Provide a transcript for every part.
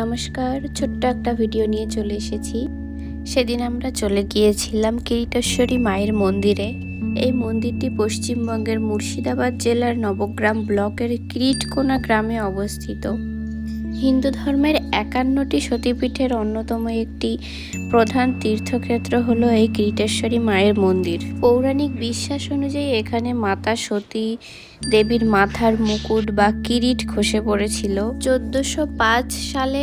নমস্কার, ছোট্ট একটা ভিডিও নিয়ে চলে এসেছি। সেদিন আমরা চলে গিয়েছিলাম কিরিটেশ্বরী মায়ের মন্দিরে। এই মন্দিরটি পশ্চিমবঙ্গের মুর্শিদাবাদ জেলার নবগ্রাম ব্লকের কিরিটকোনা গ্রামে অবস্থিত। হিন্দু ধর্মের 51টি সতীপীঠের অন্যতম একটি প্রধান তীর্থক্ষেত্র হলো এই কিরিটেশ্বরী মায়ের মন্দির। পৌরাণিক বিশ্বাস অনুযায়ী এখানে মাতা সতী দেবীর মাথার মুকুট বা কিরিট খসে পড়েছিল। 1405 সালে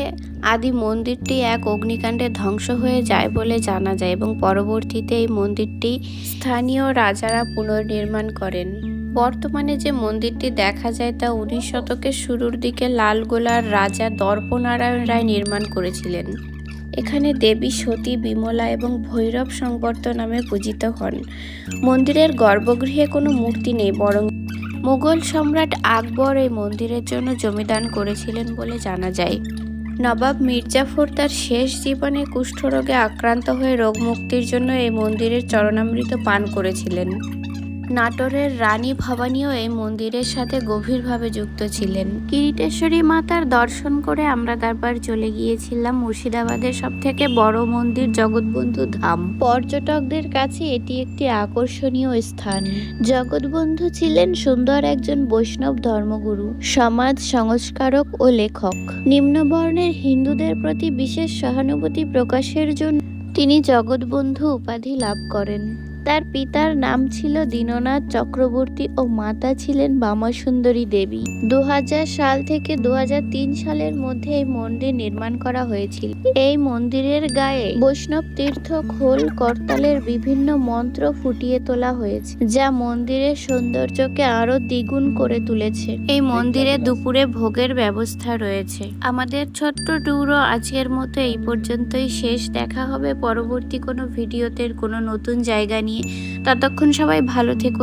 আদি মন্দিরটি এক অগ্নিকাণ্ডে ধ্বংস হয়ে যায় বলে জানা যায় এবং পরবর্তীতে এই মন্দিরটি স্থানীয় রাজারা পুনর্নির্মাণ করেন। বর্তমানে যে মন্দিরটি দেখা যায় তা 19 শতকের শুরুর দিকে লালগোলার রাজা দর্পনারায়ণ রায় নির্মাণ করেছিলেন। এখানে দেবী সতী, বিমলা এবং ভৈরব সংবর্ত নামে পূজিত হন। মন্দিরের গর্ভগৃহে কোনো মূর্তি নেই, বরং মুঘল সম্রাট আকবর এই মন্দিরের জন্য জমিদান করেছিলেন বলে জানা যায়। নবাব মির্জাফর তার শেষ জীবনে কুষ্ঠরোগে আক্রান্ত হয়ে রোগ মুক্তির জন্য এই মন্দিরের চরণামৃত পান করেছিলেন। নাটোরের রানী ভবানীও এই মন্দিরের সাথে গভীরভাবে যুক্ত ছিলেন। কিরিটেশ্বরী মাতার দর্শন করে আমরা তারপর চলে গিয়েছিলাম মুর্শিদাবাদের সবথেকে বড় মন্দির জগৎবন্ধু ধাম। পর্যটকদের কাছে এটি একটি আকর্ষণীয় স্থান। জগৎবন্ধু ছিলেন সুন্দর একজন বৈষ্ণব ধর্মগুরু, সমাজ সংস্কারক ও লেখক। নিম্নবর্ণের হিন্দুদের প্রতি বিশেষ সহানুভূতি প্রকাশের জন্য তিনি জগৎবন্ধু উপাধি লাভ করেন। তার পিতার নাম ছিল দীননাথ চক্রবর্তী ও মাতা ছিলেন বামাসুন্দরী দেবী। 2000 সাল থেকে 2003 সালের মধ্যে এই মন্দির নির্মাণ করা হয়েছিল। এই মন্দিরের গায়ে বৈষ্ণব তীর্থ খোল করতালের বিভিন্ন মন্ত্র ফুটিয়ে তোলা হয়েছে, যা মন্দিরের সৌন্দর্যকে আরো দ্বিগুণ করে তুলেছে। এই মন্দিরে দুপুরে ভোগের ব্যবস্থা রয়েছে। আমাদের ছোট্ট ট্যুরও আজকের মতো এই পর্যন্তই শেষ। দেখা হবে পরবর্তী কোনো ভিডিওতে কোনো নতুন জায়গা নিয়ে। ততক্ষণ সবাই ভালো থেকো।